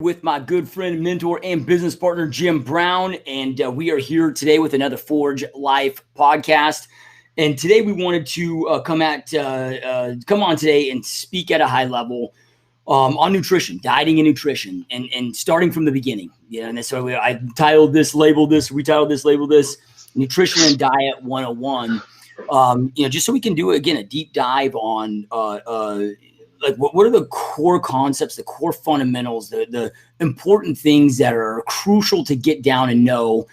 with my good friend, mentor, and business partner, Jim Brown. And we are here today with another Forj Life podcast. And today we wanted to come on today and speak at a high level on nutrition, dieting and nutrition, and starting from the beginning. And so I titled this, labeled this, Nutrition and Diet 101. Just so we can do, again, a deep dive on what are the core concepts, the core fundamentals, the important things that are crucial to get down and know,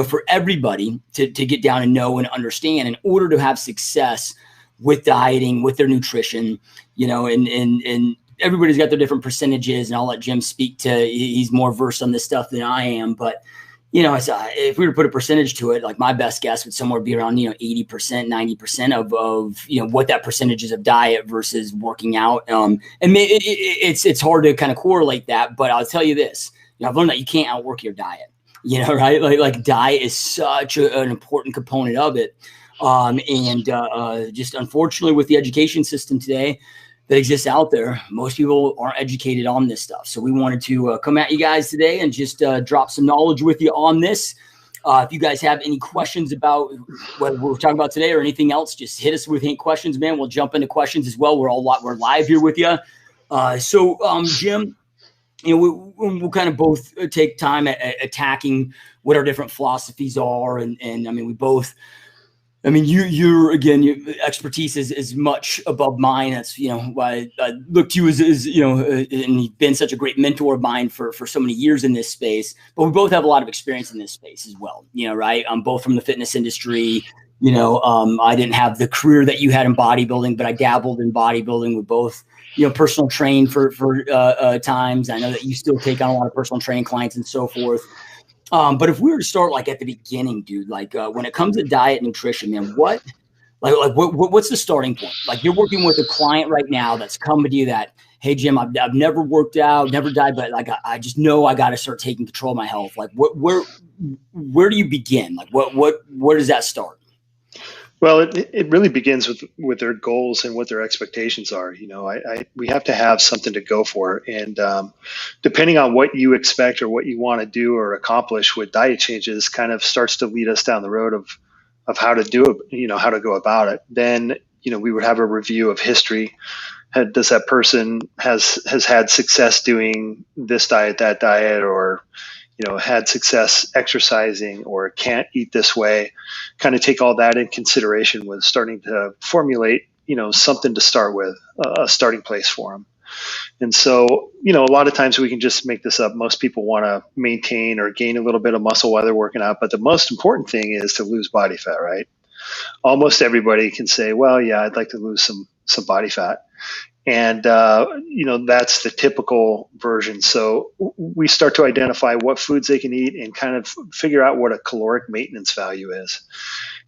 for everybody to get down and know and understand in order to have success with dieting, with their nutrition, and everybody's got their different percentages, and I'll let Jim speak to, he's more versed on this stuff than I am, but if we were to put a percentage to it, like my best guess would somewhere be around, 80%, 90% of what that percentage is of diet versus working out. And it's hard to kind of correlate that, but I'll tell you this, I've learned that you can't outwork your diet, right? Like diet is such an important component of it. Just unfortunately with the education system today that exists out there, most people aren't educated on this stuff. So we wanted to come at you guys today and just drop some knowledge with you on this. If you guys have any questions about what we're talking about today or anything else, just hit us with any questions, man. We'll jump into questions as well. We're live here with you. Jim, we'll kind of both take time at attacking what our different philosophies are. Your expertise is much above mine. That's, why I look to you as and you've been such a great mentor of mine for so many years in this space, but we both have a lot of experience in this space as well, right? I'm both from the fitness industry. I didn't have the career that you had in bodybuilding, but I dabbled in bodybuilding with both, personal train for times. I know that you still take on a lot of personal training clients and so forth. But if we were to start like at the beginning, dude, when it comes to diet and nutrition, man, what's the starting point? Like you're working with a client right now that's coming to you that, hey, Jim, I've never worked out, never died, but I just know I got to start taking control of my health. Like where do you begin? Like where does that start? Well, it really begins with their goals and what their expectations are. We have to have something to go for. And depending on what you expect or what you want to do or accomplish with diet changes kind of starts to lead us down the road of how to do it, how to go about it. Then, we would have a review of history. Does that person has had success doing this diet, that diet, or had success exercising or can't eat this way, kind of take all that in consideration with starting to formulate, something to start with, a starting place for them. And so, a lot of times we can just make this up. Most people want to maintain or gain a little bit of muscle while they're working out. But the most important thing is to lose body fat, right? Almost everybody can say, well, yeah, I'd like to lose some body fat. And, that's the typical version. So we start to identify what foods they can eat and kind of figure out what a caloric maintenance value is.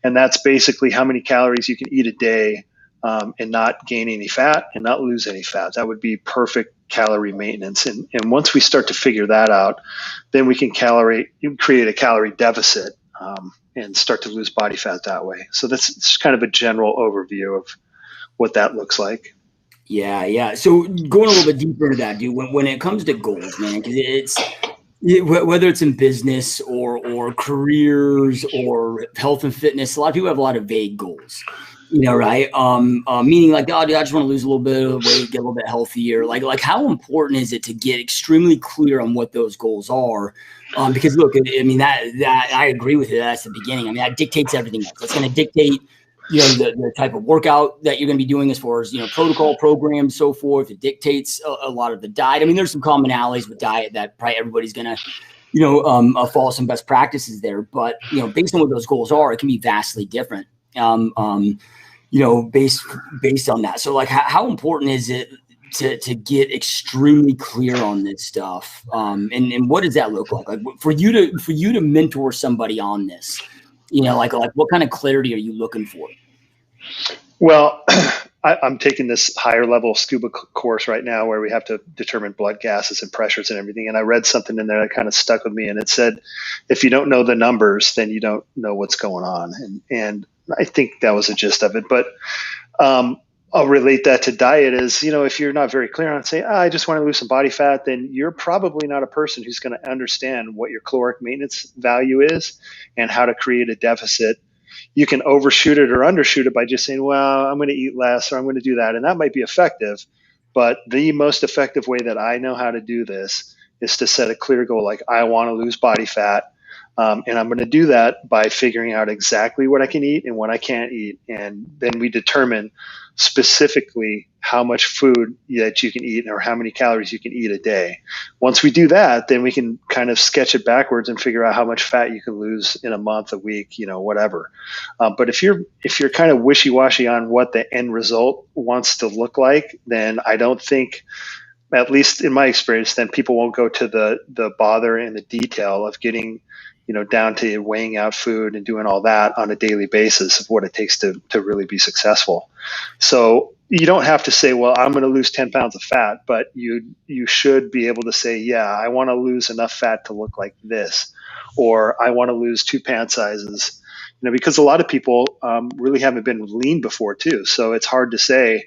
And that's basically how many calories you can eat a day and not gain any fat and not lose any fat. That would be perfect calorie maintenance. And once we start to figure that out, then we can create a calorie deficit and start to lose body fat that way. So that's kind of a general overview of what that looks like. Yeah. So going a little bit deeper into that, dude, when it comes to goals, man, because whether it's in business or careers or health and fitness, a lot of people have a lot of vague goals, right? Meaning like, oh, dude, I just want to lose a little bit of weight, get a little bit healthier. Like how important is it to get extremely clear on what those goals are? Because look, that I agree with you. That's the beginning. That dictates everything else. That's going to dictate the type of workout that you're going to be doing as far as, protocol, programs, so forth. It dictates a lot of the diet. There's some commonalities with diet that probably everybody's going to, follow some best practices there. But, based on what those goals are, it can be vastly different, based on that. So like how important is it to get extremely clear on this stuff? And what does that look like? Like for you to mentor somebody on this? Like what kind of clarity are you looking for? Well, I'm taking this higher level scuba course right now where we have to determine blood gases and pressures and everything. And I read something in there that kind of stuck with me. And it said, if you don't know the numbers, then you don't know what's going on. And I think that was the gist of it. But I'll relate that to diet is, if you're not very clear on saying, I just want to lose some body fat, then you're probably not a person who's going to understand what your caloric maintenance value is and how to create a deficit. You can overshoot it or undershoot it by just saying, well, I'm going to eat less or I'm going to do that. And that might be effective. But the most effective way that I know how to do this is to set a clear goal, like I want to lose body fat. And I'm going to do that by figuring out exactly what I can eat and what I can't eat. And then we determine specifically how much food that you can eat or how many calories you can eat a day. Once we do that, then we can kind of sketch it backwards and figure out how much fat you can lose in a month, a week, whatever. But if you're kind of wishy-washy on what the end result wants to look like, then I don't think, at least in my experience, then people won't go to the bother and the detail of getting down to weighing out food and doing all that on a daily basis of what it takes to really be successful. So you don't have to say, well, I'm going to lose 10 pounds of fat, but you should be able to say, yeah, I want to lose enough fat to look like this, or I want to lose 2 pant sizes, because a lot of people really haven't been lean before too. So it's hard to say,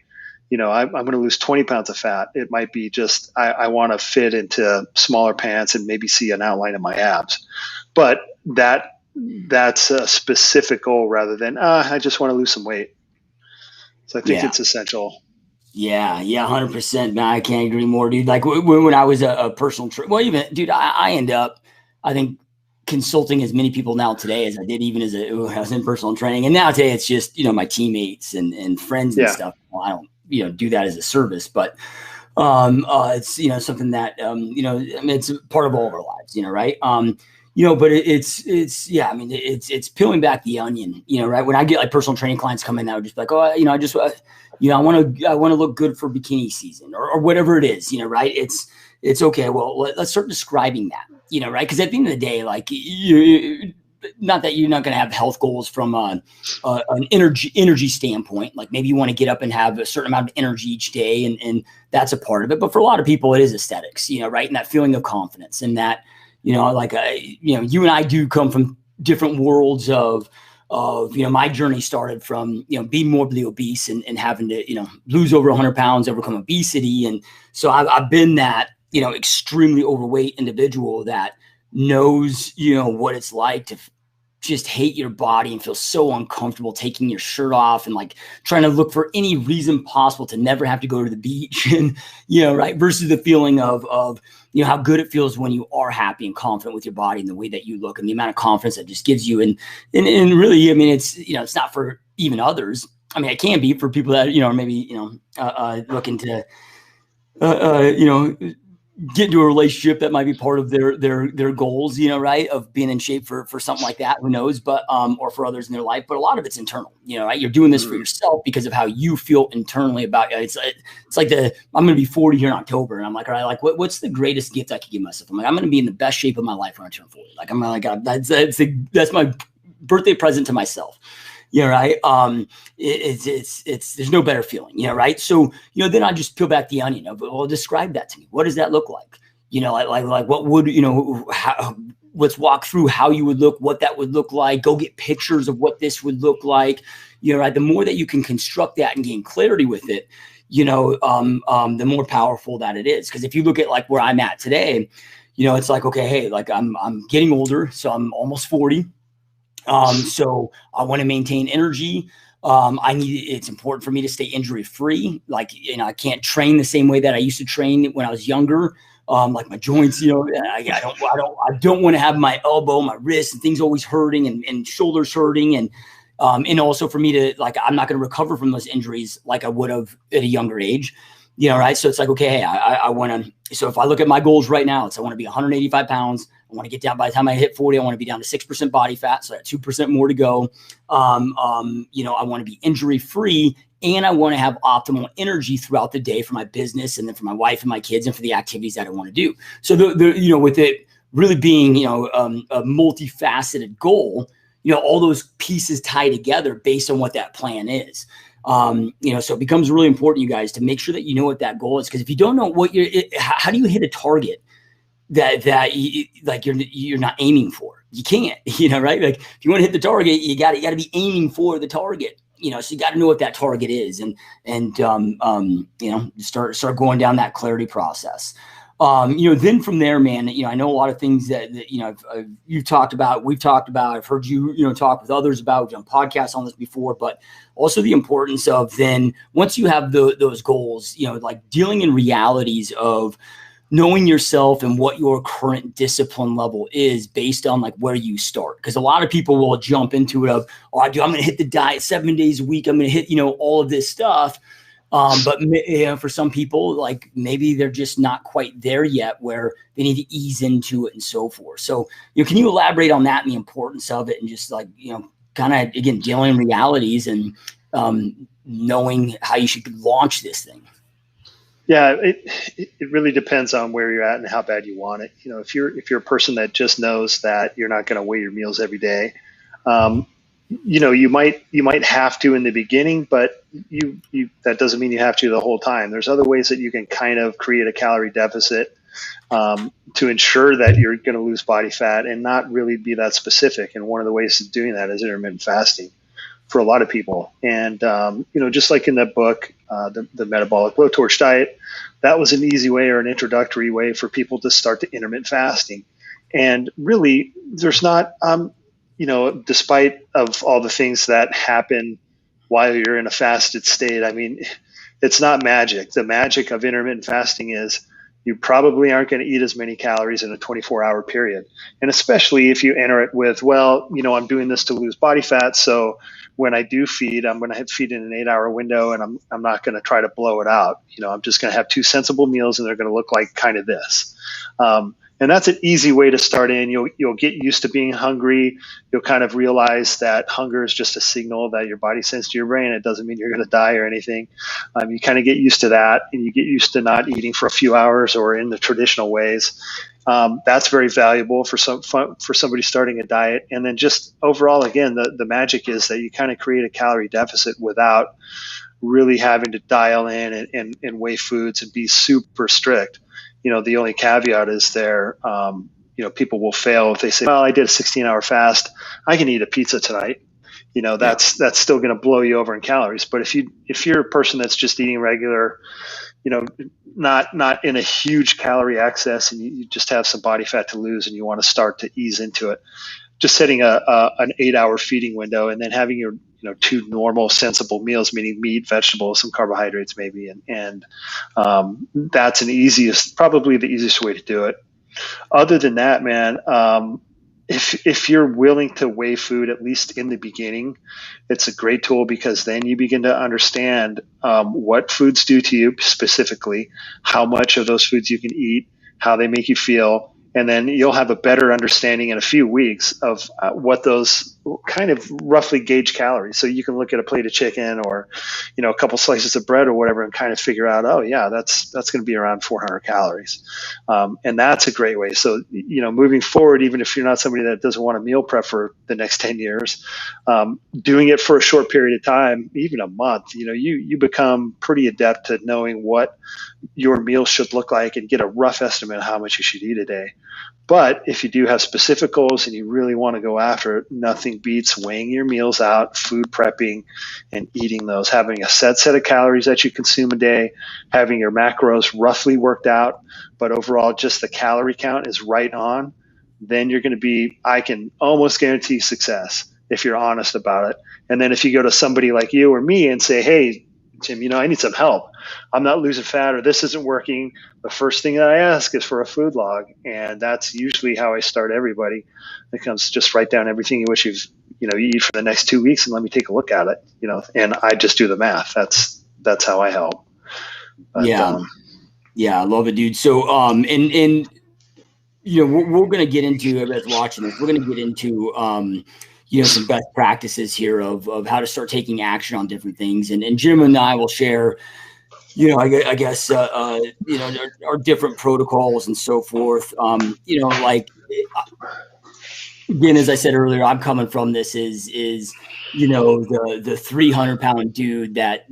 I'm going to lose 20 pounds of fat. It might be just, I want to fit into smaller pants and maybe see an outline of my abs. But that's a specific goal rather than, I just want to lose some weight. So I think it's essential. Yeah, 100%, man. I can't agree more, dude. Like when I was a personal trainer, well, even, dude, I end up, I think, consulting as many people now today as I did even when I was in personal training. And now today it's just, my teammates and friends and stuff. Well, I don't, do that as a service, but it's, something that, it's part of all of our lives, right? But it's peeling back the onion, right? When I get like personal training clients come in, I would just be like, I want to look good for bikini season or whatever it is, right? It's okay. Well, let's start describing that, right? Because at the end of the day, like not that you're not going to have health goals from an energy standpoint. Like maybe you want to get up and have a certain amount of energy each day, and that's a part of it. But for a lot of people, it is aesthetics, right? And that feeling of confidence and that, you and I do come from different worlds of, my journey started from, being morbidly obese and having to, lose over 100 pounds, overcome obesity. And so I've been that, extremely overweight individual that knows, what it's like to just hate your body and feel so uncomfortable taking your shirt off and like trying to look for any reason possible to never have to go to the beach and, right. Versus the feeling of, how good it feels when you are happy and confident with your body and the way that you look and the amount of confidence that just gives you. And really, it's, it's not for even others. I mean, it can be for people that, are maybe, looking to, get into a relationship that might be part of their goals, right, of being in shape for something like that. Who knows? But or for others in their life. But a lot of it's internal, right? You're doing this for yourself because of how you feel internally about it. It's like I'm going to be 40 here in October, and I'm like, all right, like what's the greatest gift I could give myself? I'm like, I'm going to be in the best shape of my life when I turn 40. Like I'm like, that's my birthday present to myself. Right. There's no better feeling, right? So, then I just peel back the onion of, well, describe that to me. What does that look like? Like what would, let's walk through how you would look, what that would look like, go get pictures of what this would look like, right? The more that you can construct that and gain clarity with it, the more powerful that it is. Because if you look at like where I'm at today, it's like, okay, hey, like I'm getting older, so I'm almost 40. So I want to maintain energy. It's important for me to stay injury free. Like, I can't train the same way that I used to train when I was younger. Like my joints, I don't want to have my elbow, my wrist and things always hurting and shoulders hurting. And also for me to like, I'm not going to recover from those injuries like I would have at a younger age, right? So it's like, okay, hey, I want to, so if I look at my goals right now, I want to be 185 pounds. I want to get down by the time I hit 40, I want to be down to 6% body fat. So I have 2% more to go. I want to be injury free and I want to have optimal energy throughout the day for my business and then for my wife and my kids and for the activities that I want to do. So with it really being, a multifaceted goal, all those pieces tie together based on what that plan is. So it becomes really important, you guys, to make sure that you know what that goal is. Because if you don't know what how do you hit a target that you're not aiming for? You can't, right? Like if you want to hit the target, you got to be aiming for the target. so you got to know what that target is, and start going down that clarity process. Then from there, man, I know a lot of things that you've talked about, we've talked about, I've heard you, talk with others about, we've done podcasts on this before, but also the importance of then once you have those goals, like dealing in realities of knowing yourself and what your current discipline level is based on like where you start. Because a lot of people will jump into it of, I'm going to hit the diet 7 days a week. I'm going to hit, all of this stuff. But for some people, like maybe they're just not quite there yet where they need to ease into it and so forth. So, can you elaborate on that and the importance of it and just like, kind of, again, dealing in realities and knowing how you should launch this thing? Yeah, it really depends on where you're at and how bad you want it. If you're a person that just knows that you're not going to weigh your meals every day, you might have to in the beginning, but you that doesn't mean you have to the whole time. There's other ways that you can kind of create a calorie deficit to ensure that you're going to lose body fat and not really be that specific. And one of the ways of doing that is intermittent fasting for a lot of people. And just like in that book, the Metabolic Blowtorch Diet, that was an easy way or an introductory way for people to start the intermittent fasting. And really, there's not despite of all the things that happen while you're in a fasted state, I mean, it's not magic. The magic of intermittent fasting is you probably aren't going to eat as many calories in a 24-hour period. And especially if you enter it with, I'm doing this to lose body fat. So when I do feed, I'm going to feed in an 8-hour window, and I'm not going to try to blow it out. I'm just going to have 2 sensible meals, and they're going to look like kind of this. And that's an easy way to start in. You'll get used to being hungry. You'll kind of realize that hunger is just a signal that your body sends to your brain. It doesn't mean you're going to die or anything. You kind of get used to that, and you get used to not eating for a few hours or in the traditional ways. That's very valuable for somebody starting a diet. And then just overall, again, the magic is that you kind of create a calorie deficit without really having to dial in and weigh foods and be super strict. The only caveat is people will fail if they say, well, I did a 16-hour fast, I can eat a pizza tonight. That's still going to blow you over in calories. But if you're a person that's just eating regular, not in a huge calorie excess, and you just have some body fat to lose and you want to start to ease into it, just setting an 8-hour feeding window and then having your 2 normal sensible meals, meaning meat, vegetables, some carbohydrates maybe, and that's probably the easiest way to do it. Other than that, man, if you're willing to weigh food, at least in the beginning, it's a great tool, because then you begin to understand what foods do to you specifically, how much of those foods you can eat, how they make you feel. And then you'll have a better understanding in a few weeks of what those kind of roughly gauge calories. So you can look at a plate of chicken or, a couple slices of bread or whatever and kind of figure out, oh yeah, that's going to be around 400 calories. And that's a great way. So, moving forward, even if you're not somebody that doesn't want to meal prep for the next 10 years, doing it for a short period of time, even a month, you become pretty adept at knowing what your meal should look like and get a rough estimate of how much you should eat a day. But if you do have specific goals and you really want to go after it, nothing beats weighing your meals out, food prepping, and eating those. Having a set of calories that you consume a day, having your macros roughly worked out, but overall just the calorie count is right on, then you're going to I can almost guarantee success if you're honest about it. And then if you go to somebody like you or me and say, hey, Jim, I need some help. I'm not losing fat, or this isn't working. The first thing that I ask is for a food log. And that's usually how I start everybody. It comes just write down everything you wish you eat for the next 2 weeks and let me take a look at it, and I just do the math. That's how I help. But, yeah, I love it, dude. So, we're going to get into, everybody's watching this, we're going to get into, some best practices here of how to start taking action on different things. And Jim and I will share, I guess, our different protocols and so forth. Again, as I said earlier, I'm coming from this is the 300-pound dude that,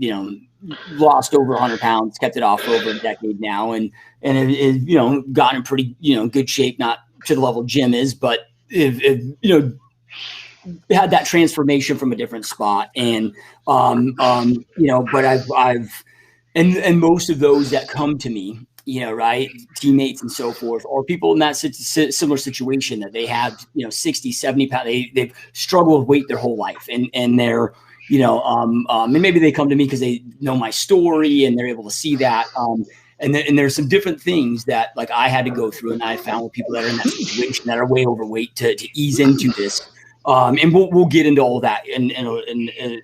lost over 100 pounds, kept it off for over a decade now. And is, gotten in pretty, good shape, not to the level Jim is, but if had that transformation from a different spot. And, but and most of those that come to me, right, teammates and so forth, or people in that similar situation that they have, 60, 70 pounds, they've struggled with weight their whole life. And they're, and maybe they come to me because they know my story and they're able to see that. And there's some different things that like I had to go through, and I found with people that are in that situation that are way overweight to ease into this. And we'll get into all that in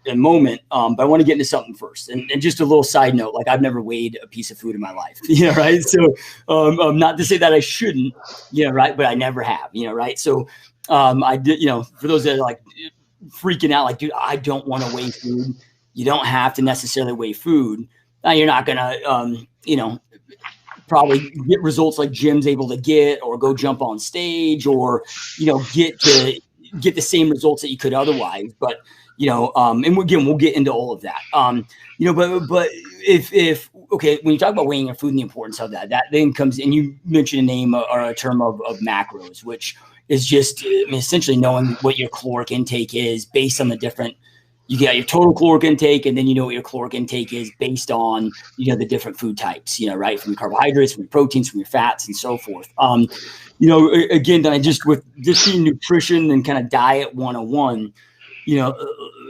a moment. But I want to get into something first. And just a little side note, like I've never weighed a piece of food in my life, right? So not to say that I shouldn't, right? But I never have, right? So I did, for those that are like freaking out, like, dude, I don't want to weigh food. You don't have to necessarily weigh food. Now you're not going to, probably get results like Jim's able to get, or go jump on stage, or, get the same results that you could otherwise. But, and again, we'll get into all of that. But if okay, when you talk about weighing your food and the importance of that then comes, and you mentioned a name or a term of macros, which is just, essentially knowing what your caloric intake is based on the different, you got your total caloric intake, and then what your caloric intake is based on, the different food types, right? From your carbohydrates, from your proteins, from your fats, and so forth. Again, I just with just being nutrition and kind of diet 101,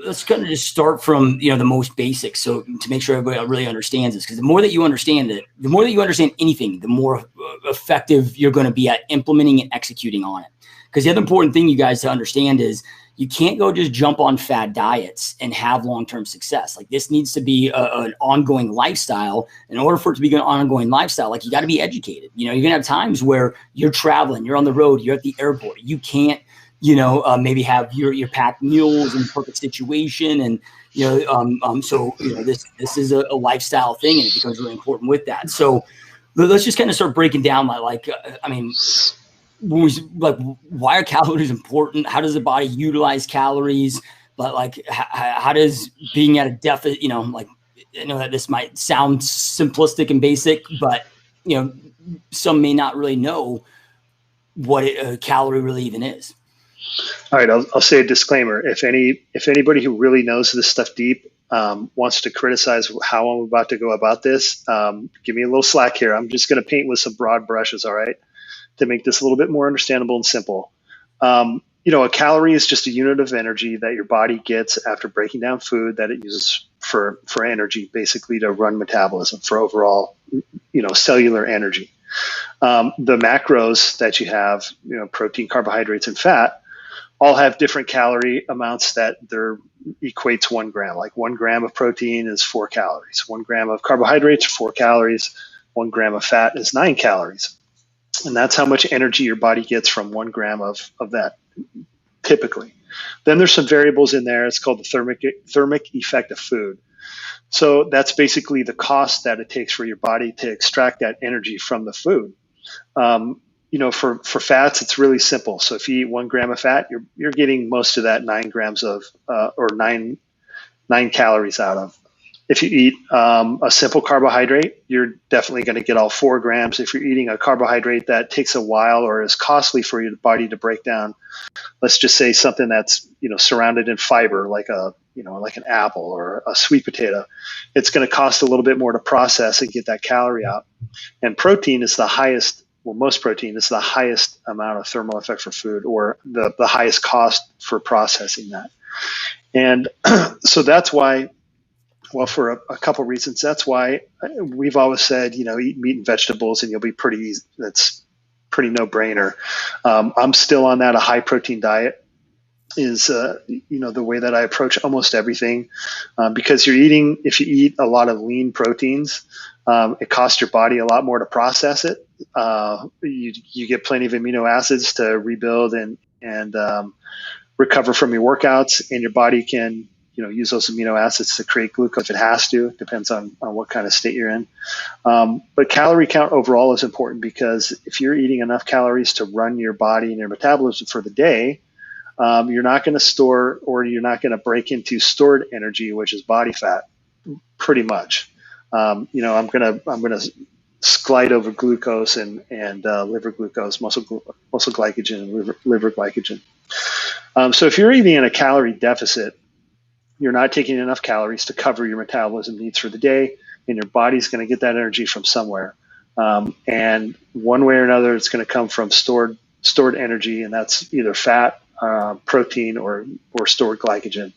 let's kind of just start from, the most basic. So to make sure everybody really understands this, because the more that you understand it, the more that you understand anything, the more effective you're going to be at implementing and executing on it. Because the other important thing you guys to understand is you can't go just jump on fad diets and have long-term success. Like this needs to be an ongoing lifestyle. In order for it to be an ongoing lifestyle, like you got to be educated. You're going to have times where you're traveling, you're on the road, you're at the airport. You can't, maybe have your packed meals in perfect situation. And, so, this is a lifestyle thing, and it becomes really important with that. So let's just kind of start breaking down why are calories important? How does the body utilize calories? But like, how does being at a deficit, I know that this might sound simplistic and basic, but, some may not really know what a calorie really even is. All right, I'll say a disclaimer. If anybody who really knows this stuff deep wants to criticize how I'm about to go about this, give me a little slack here. I'm just going to paint with some broad brushes, all right, to make this a little bit more understandable and simple. A calorie is just a unit of energy that your body gets after breaking down food that it uses for energy, basically to run metabolism, for overall, cellular energy. The macros that you have, protein, carbohydrates, and fat, all have different calorie amounts that equates 1 gram. Like 1 gram of protein is 4 calories. 1 gram of carbohydrates, 4 calories. 1 gram of fat is 9 calories. And that's how much energy your body gets from 1 gram of that, typically. Then there's some variables in there. It's called the thermic effect of food. So that's basically the cost that it takes for your body to extract that energy from the food. For fats, it's really simple. So if you eat 1 gram of fat, you're getting most of that 9 grams of or 9 calories out of. If you eat a simple carbohydrate, you're definitely going to get all 4 grams. If you're eating a carbohydrate that takes a while or is costly for your body to break down, let's just say something that's surrounded in fiber, like an apple or a sweet potato, it's going to cost a little bit more to process and get that calorie out. And protein is the highest. Well, most protein is the highest amount of thermal effect for food, or the highest cost for processing that. And so that's why. Well, for a couple of reasons, that's why we've always said, eat meat and vegetables and you'll be pretty easy. That's pretty no brainer. I'm still on that. A high protein diet is, the way that I approach almost everything, because if you eat a lot of lean proteins, it costs your body a lot more to process it. You get plenty of amino acids to rebuild and recover from your workouts, and your body can use those amino acids to create glucose if it has to. It depends on what kind of state you're in. But calorie count overall is important, because if you're eating enough calories to run your body and your metabolism for the day, you're not going to store, or you're not going to break into stored energy, which is body fat, pretty much. I'm going to glide over glucose and liver glucose, muscle glycogen, and liver glycogen. So if you're eating in a calorie deficit, you're not taking enough calories to cover your metabolism needs for the day, and your body's going to get that energy from somewhere. And one way or another, it's going to come from stored energy, and that's either fat, protein, or stored glycogen.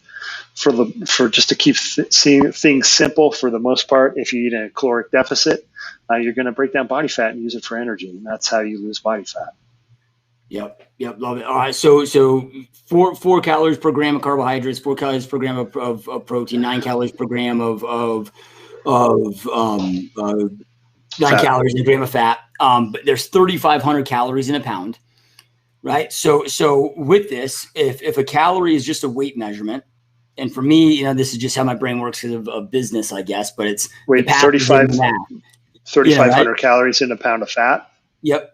For just to keep seeing things simple, for the most part, if you eat in a caloric deficit, you're going to break down body fat and use it for energy, and that's how you lose body fat. Yep, love it. All right, so 4 calories per gram of carbohydrates, 4 calories per gram of protein, 9 calories per gram of 9 calories in a gram of fat. But there's 3,500 calories in a pound, right? So with this, if a calorie is just a weight measurement, and for me, this is just how my brain works because of business, I guess. But it's 3,500 calories in a pound of fat. Yep.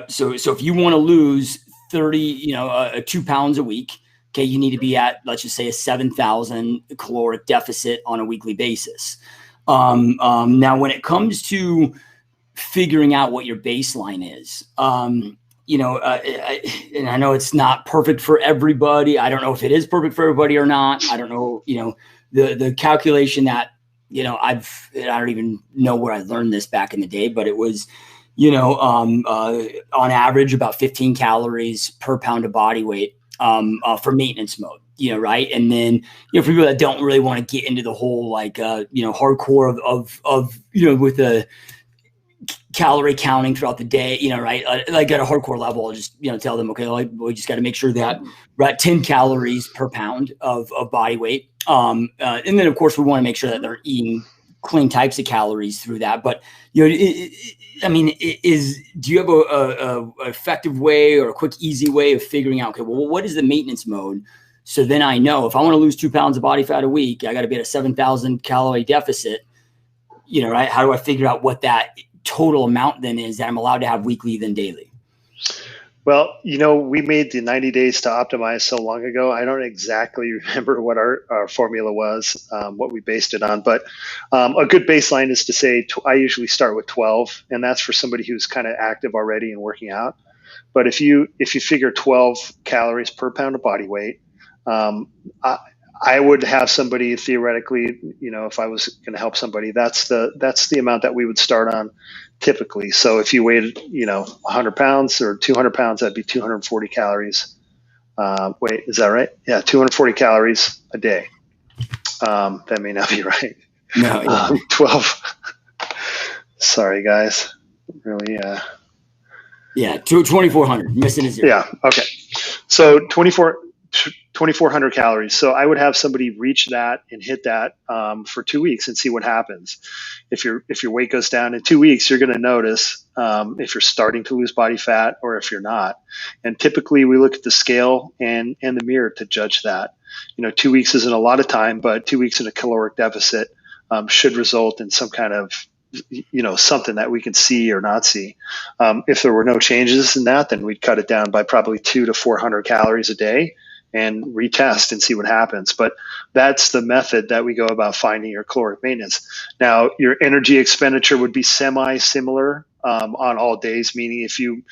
So if you want to lose 2 pounds a week, okay, you need to be at, let's just say, a 7,000 caloric deficit on a weekly basis. Now, when it comes to figuring out what your baseline is, and I know it's not perfect for everybody. I don't know if it is perfect for everybody or not. I don't know, the calculation that, I don't even know where I learned this back in the day, but it was, on average about 15 calories per pound of body weight for maintenance mode, right? And then, for people that don't really want to get into the whole hardcore of with the calorie counting throughout the day, right? Like at a hardcore level, I'll just, tell them, okay, we just got to make sure that we're at 10 calories per pound of body weight. And then of course we want to make sure that they're eating clean types of calories through that. But, do you have a effective way or a quick, easy way of figuring out, okay, well, what is the maintenance mode? So then I know if I want to lose 2 pounds of body fat a week, I got to be at a 7,000 calorie deficit, right? How do I figure out what that total amount then is that I'm allowed to have weekly then daily? Well, we made the 90 days to optimize so long ago. I don't exactly remember what our formula was, what we based it on. But a good baseline is to say I usually start with 12, and that's for somebody who's kind of active already and working out. But if you figure 12 calories per pound of body weight, I would have somebody theoretically, if I was going to help somebody, that's the amount that we would start on typically. So if you weighed, 100 pounds or 200 pounds, that'd be 240 calories. Wait, is that right? Yeah, 240 calories a day. That may not be right. No, yeah. 12. Sorry, guys. Really. Yeah, 2,400. Missing a zero. Yeah. Okay. So 2,400 calories. So I would have somebody reach that and hit that for 2 weeks and see what happens. If your weight goes down in 2 weeks, you're going to notice if you're starting to lose body fat or if you're not. And typically we look at the scale and the mirror to judge that. 2 weeks isn't a lot of time, but 2 weeks in a caloric deficit should result in some kind of something that we can see or not see. If there were no changes in that, then we'd cut it down by probably 200 to 400 calories a day and retest and see what happens. But that's the method that we go about finding your caloric maintenance. Now, your energy expenditure would be semi-similar on all days, meaning if you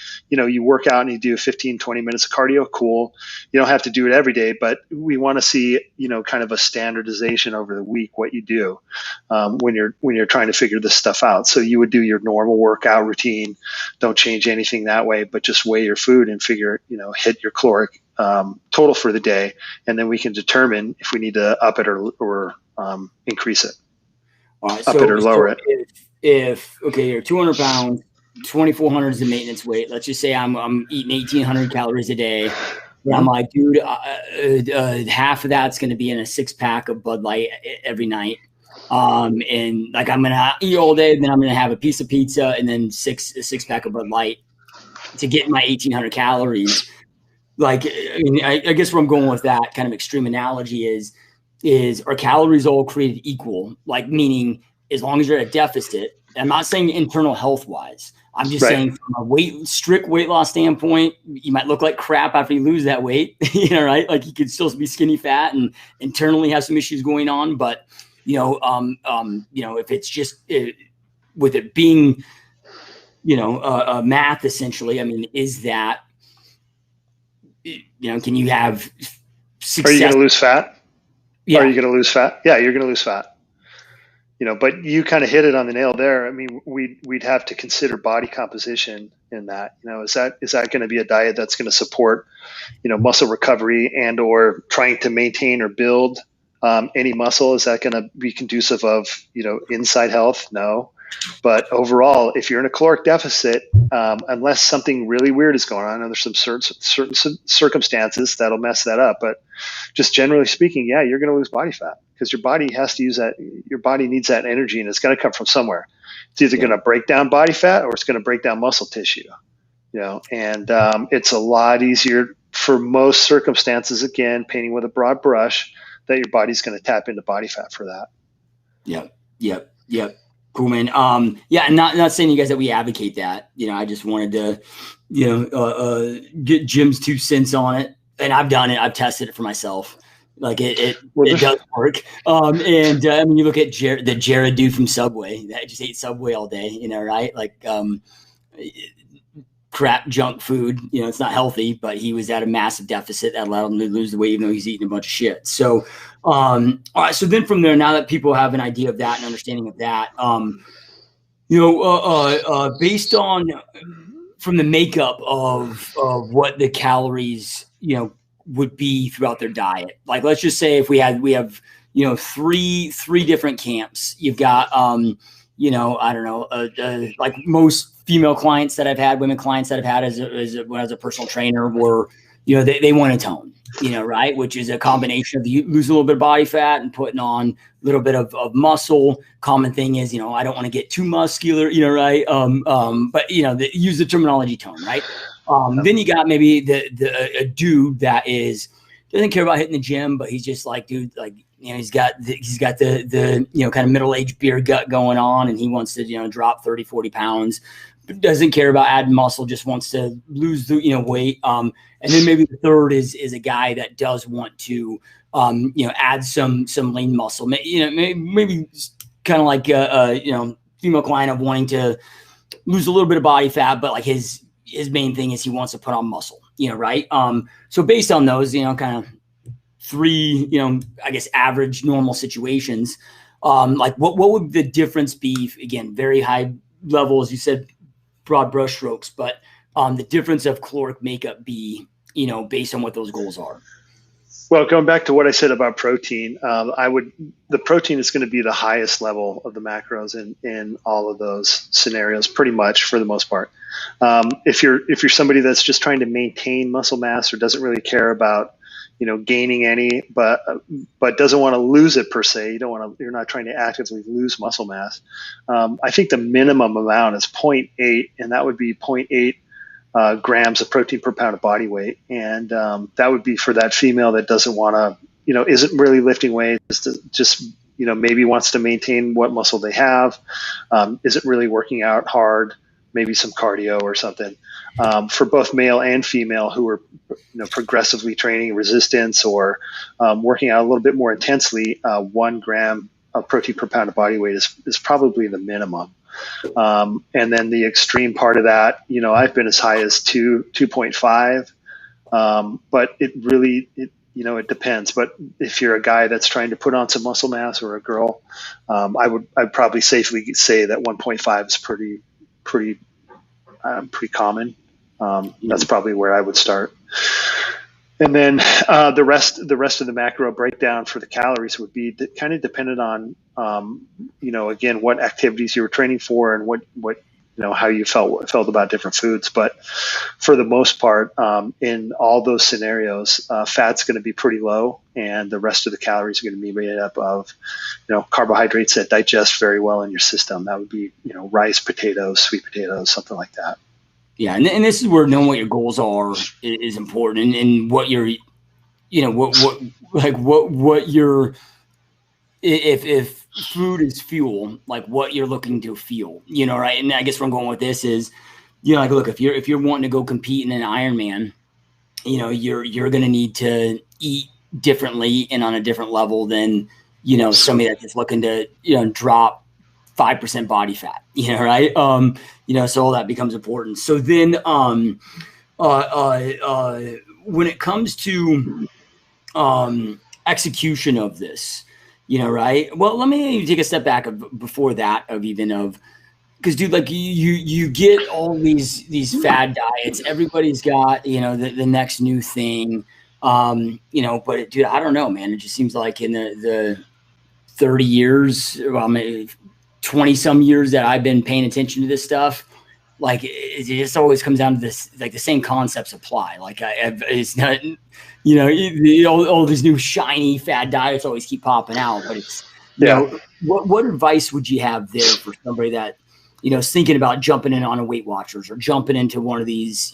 work out and you do 15, 20 minutes of cardio, cool. You don't have to do it every day, but we want to see, kind of a standardization over the week, what you do when you're trying to figure this stuff out. So you would do your normal workout routine, don't change anything that way, but just weigh your food and figure, hit your caloric total for the day. And then we can determine if we need to up it or increase it, all right, up it or lower it. If you're 200 pounds, 2,400 is the maintenance weight. Let's just say I'm eating 1,800 calories a day. And I'm like, dude, half of that's going to be in a 6-pack of Bud Light every night. And like I'm going to eat all day, then I'm going to have a piece of pizza and then a 6-pack of Bud Light to get my 1,800 calories. Like, I guess where I'm going with that kind of extreme analogy is our calories all created equal? Like, meaning as long as you're at a deficit, I'm not saying internal health wise. I'm just saying from a strict weight loss standpoint, you might look like crap after you lose that weight, right? Like you could still be skinny fat and internally have some issues going on. But, if it's just with it being, math essentially, I mean, is that can you have Are you going success? to lose fat? Yeah. Are you going to lose fat? Yeah, you're going to lose fat. But you kind of hit it on the nail there. I mean, we'd have to consider body composition in that. Is that going to be a diet that's going to support, muscle recovery and or trying to maintain or build any muscle? Is that going to be conducive of, inside health? No. But overall, if you're in a caloric deficit, unless something really weird is going on, and there's some certain circumstances that'll mess that up. But just generally speaking, yeah, you're going to lose body fat because your body has to use that. Your body needs that energy, and it's going to come from somewhere. It's either going to break down body fat or it's going to break down muscle tissue. And it's a lot easier for most circumstances. Again, painting with a broad brush, that your body's going to tap into body fat for that. Yep. Cool, man. And not saying you guys that we advocate that. I just wanted to, get Jim's 2 cents on it, and I've done it. I've tested it for myself. Like it does work. And I mean, you look at the Jared dude from Subway that just ate Subway all day. Right? Like crap junk food. It's not healthy, but he was at a massive deficit that allowed him to lose the weight, even though he's eating a bunch of shit. So, all right. So then from there, now that people have an idea of that and understanding of that, based on from the makeup of what the calories, would be throughout their diet. Like, let's just say if we have, three different camps. You've got, I don't know, like most female clients that I've had, women clients that I've had as a personal trainer were, they want to tone, right? Which is a combination of you lose a little bit of body fat and putting on a little bit of muscle. Common thing is, I don't want to get too muscular, right? But use the terminology tone, right? Then you got maybe a dude that doesn't care about hitting the gym, but he's just like, dude, like, he's got the kind of middle-aged beer gut going on, and he wants to, drop 30, 40 pounds, but doesn't care about adding muscle, just wants to lose the, weight. And then maybe the third is a guy that does want to, add some lean muscle, maybe kind of like, female client of wanting to lose a little bit of body fat, but like his main thing is he wants to put on muscle, right? So based on those, kind of 3, I guess average normal situations, like what would the difference be? Again, very high level, as you said, broad brush strokes, but the difference of caloric makeup be, based on what those goals are? Well, going back to what I said about protein, the protein is going to be the highest level of the macros in all of those scenarios, pretty much for the most part. If you're somebody that's just trying to maintain muscle mass or doesn't really care about, gaining any, but doesn't want to lose it per se, you're not trying to actively lose muscle mass. I think the minimum amount is 0.8, and that would be 0.8 grams of protein per pound of body weight. And that would be for that female that doesn't want to, isn't really lifting weights, just maybe wants to maintain what muscle they have, isn't really working out hard, maybe some cardio or something. For both male and female who are progressively training resistance or working out a little bit more intensely, 1 gram of protein per pound of body weight is probably the minimum. And then the extreme part of that, I've been as high as 2.5, but it depends. But if you're a guy that's trying to put on some muscle mass, or a girl, I'd probably safely say that 1.5 is pretty common. That's probably where I would start. And then the rest of the macro breakdown for the calories would be kind of dependent on, again, what activities you were training for and what how you felt about different foods. But for the most part, in all those scenarios, fat's going to be pretty low, and the rest of the calories are going to be made up of, carbohydrates that digest very well in your system. That would be, rice, potatoes, sweet potatoes, something like that. Yeah, and this is where knowing what your goals are is important, and what you're, what you're, if food is fuel, like what you're looking to fuel, right? And I guess where I'm going with this is, like, look, if you're wanting to go compete in an Ironman, you're going to need to eat differently and on a different level than, somebody that's just looking to, drop 5% body fat, right? So all that becomes important. So then, when it comes to execution of this, right? Well, let me take a step back before that because dude, like you get all these fad diets. Everybody's got, the next new thing. But dude, I don't know, man. It just seems like in the 30 years, well, maybe 20 some years that I've been paying attention to this stuff, like it just always comes down to this, like the same concepts apply. Like it's not, all these new shiny fad diets always keep popping out, but it's, what advice would you have there for somebody that, is thinking about jumping in on a Weight Watchers or jumping into one of these,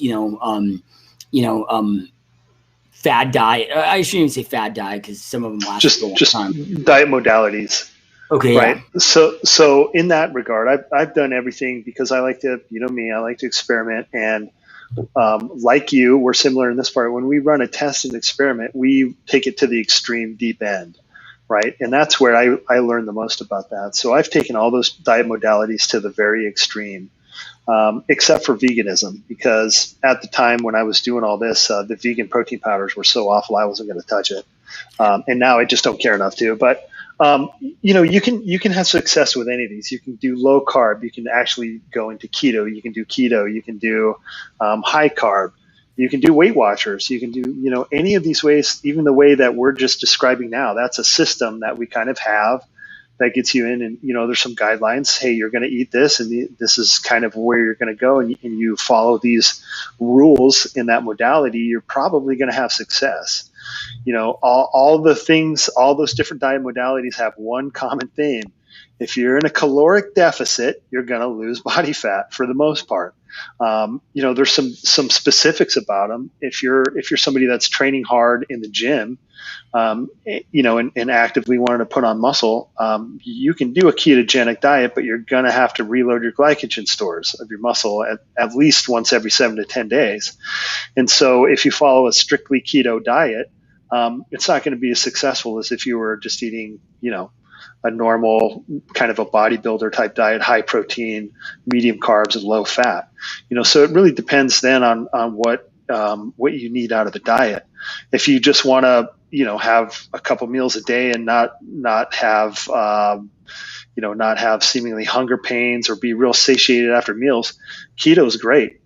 fad diet? I shouldn't even say fad diet because some of them last just a long time. Diet modalities. Okay. Right. Yeah. So in that regard, I've done everything because I like to, me, I like to experiment. And like you, we're similar in this part. When we run a test and experiment, we take it to the extreme deep end. Right. And that's where I learned the most about that. So I've taken all those diet modalities to the very extreme, except for veganism, because at the time when I was doing all this, the vegan protein powders were so awful, I wasn't going to touch it. And now I just don't care enough to. But you can have success with any of these. You can do low carb. You can actually go into keto. You can do keto. You can do high carb. You can do Weight Watchers. You can do, any of these ways, even the way that we're just describing now. That's a system that we kind of have that gets you in. And, there's some guidelines. Hey, you're going to eat this, and this is kind of where you're going to go. And you follow these rules in that modality, you're probably going to have success. All the things, all those different diet modalities have one common theme. If you're in a caloric deficit, you're going to lose body fat for the most part. There's some specifics about them. If you're somebody that's training hard in the gym, and actively wanting to put on muscle, you can do a ketogenic diet, but you're going to have to reload your glycogen stores of your muscle at least once every 7 to 10 days. And so if you follow a strictly keto diet, it's not going to be as successful as if you were just eating, a normal kind of a bodybuilder type diet, high protein, medium carbs, and low fat. So it really depends then on what you need out of the diet. If you just want to, have a couple meals a day and not have not have seemingly hunger pains or be real satiated after meals, keto is great.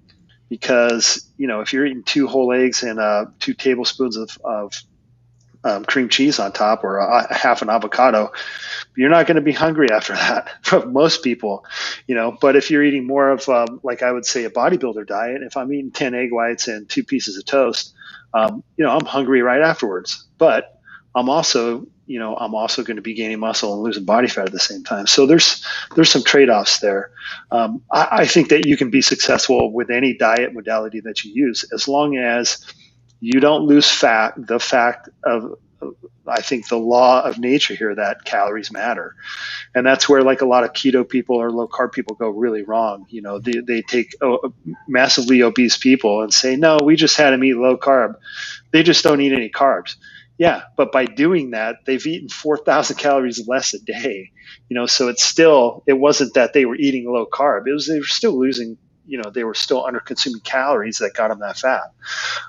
Because, if you're eating 2 whole eggs and 2 tablespoons of cream cheese on top, or a half an avocado, you're not going to be hungry after that for most people, But if you're eating more of, like I would say, a bodybuilder diet, if I'm eating 10 egg whites and 2 pieces of toast, I'm hungry right afterwards. But I'm also going to be gaining muscle and losing body fat at the same time. So there's some trade-offs there. I think that you can be successful with any diet modality that you use, as long as you don't lose fat. The fact of, I think, the law of nature here, that calories matter. And that's where, like, a lot of keto people or low carb people go really wrong. They take massively obese people and say, no, we just had them eat low carb. They just don't eat any carbs. Yeah, but by doing that, they've eaten 4,000 calories less a day. So it wasn't that they were eating low carb. They were still losing, they were still under consuming calories that got them that fat.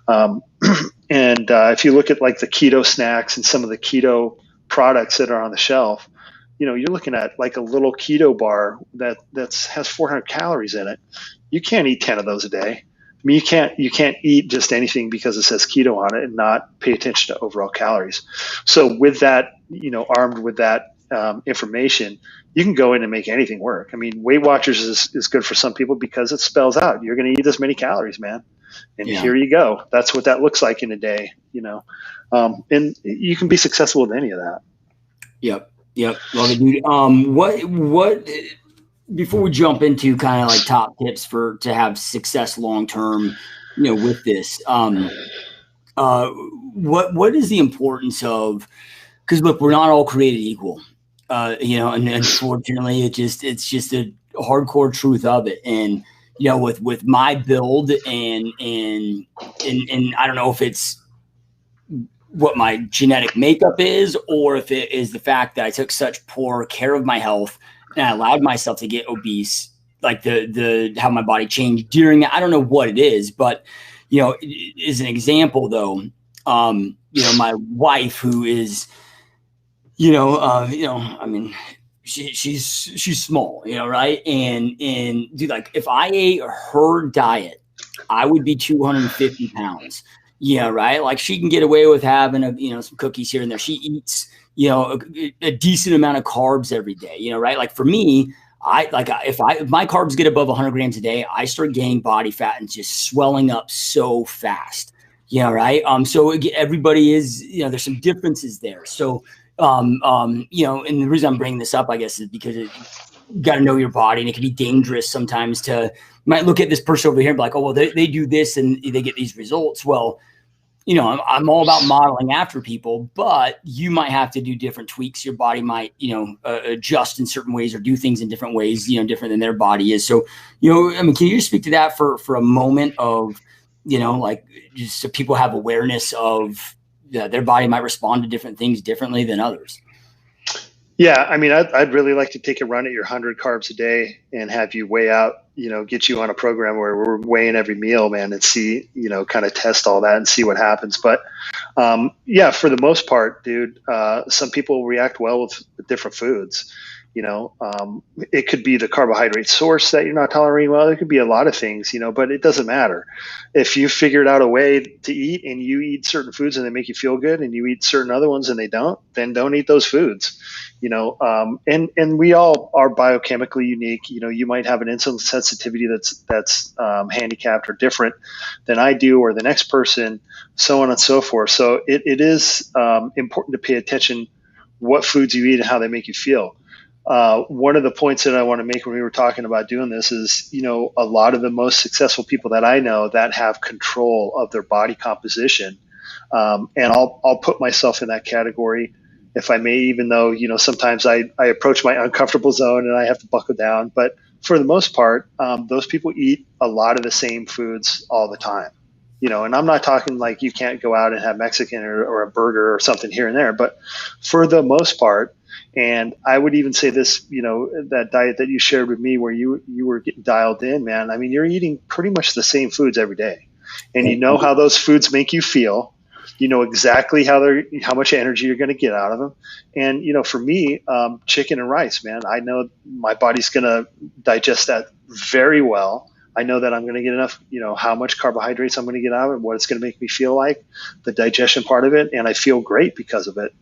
And if you look at like the Keto Snacks and some of the keto products that are on the shelf, you're looking at like a little keto bar that has 400 calories in it. You can't eat 10 of those a day. I mean, you can't eat just anything because it says keto on it and not pay attention to overall calories. So with that, armed with that information, you can go in and make anything work. I mean, Weight Watchers is good for some people because it spells out you're going to eat this many calories, man. And here you go. That's what that looks like in a day, and you can be successful with any of that. Yep. Love it, dude. What before we jump into kind of like top tips to have success long term, with this, what is the importance of? Because look, we're not all created equal, and unfortunately, it's just a hardcore truth of it. And with my build and I don't know if it's what my genetic makeup is, or if it is the fact that I took such poor care of my health and I allowed myself to get obese, like the how my body changed during that. I don't know what it is, but As an example though, my wife, who is, I mean, she's small, right? And dude, like if I ate her diet, I would be 250 pounds. Yeah, right. Like she can get away with having some cookies here and there. She eats, a decent amount of carbs every day, right? Like for me, if my carbs get above 100 grams a day, I start gaining body fat and just swelling up so fast. Yeah, right. So everybody is, there's some differences there. So, and the reason I'm bringing this up, I guess, is because you got to know your body, and it can be dangerous sometimes you might look at this person over here and be like, oh, well, they do this and they get these results. Well, I'm all about modeling after people, but you might have to do different tweaks. Your body might, adjust in certain ways or do things in different ways, different than their body is. So, can you just speak to that for a moment of, like just so people have awareness of their body might respond to different things differently than others? Yeah, I mean, I'd really like to take a run at your 100 carbs a day and have you weigh out, get you on a program where we're weighing every meal, man, and see, kind of test all that and see what happens. But yeah, for the most part, dude, some people react well with different foods. It could be the carbohydrate source that you're not tolerating well. It could be a lot of things, but it doesn't matter. If you figured out a way to eat and you eat certain foods and they make you feel good, and you eat certain other ones and they don't, then don't eat those foods. And we all are biochemically unique. You might have an insulin sensitivity that's handicapped or different than I do, or the next person, so on and so forth. So it is important to pay attention what foods you eat and how they make you feel. One of the points that I want to make when we were talking about doing this is, a lot of the most successful people that I know that have control of their body composition, and I'll put myself in that category, if I may, even though, sometimes I approach my uncomfortable zone and I have to buckle down. But for the most part, those people eat a lot of the same foods all the time. And I'm not talking like you can't go out and have Mexican or a burger or something here and there, but for the most part, and I would even say this, that diet that you shared with me where you were getting dialed in, man, I mean, you're eating pretty much the same foods every day, and you know how those foods make you feel. You know exactly how much energy you're going to get out of them. And, for me, chicken and rice, man, I know my body's going to digest that very well. I know that I'm going to get enough, how much carbohydrates I'm going to get out of it, what it's going to make me feel like, the digestion part of it. And I feel great because of it.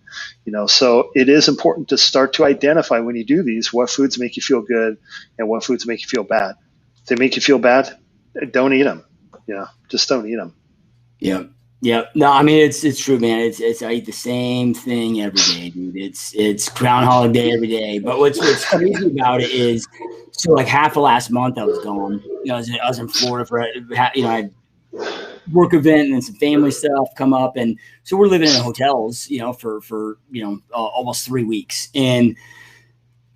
So it is important to start to identify when you do these, what foods make you feel good and what foods make you feel bad. If they make you feel bad, don't eat them. Just don't eat them. Yeah. Yeah. No, I mean, it's true, man. It's I eat the same thing every day, dude. It's Groundhog Day every day. But what's crazy about it is, so like half of last month I was gone. I was in Florida for, I had work event and then some family stuff come up, and so we're living in hotels, for almost 3 weeks. And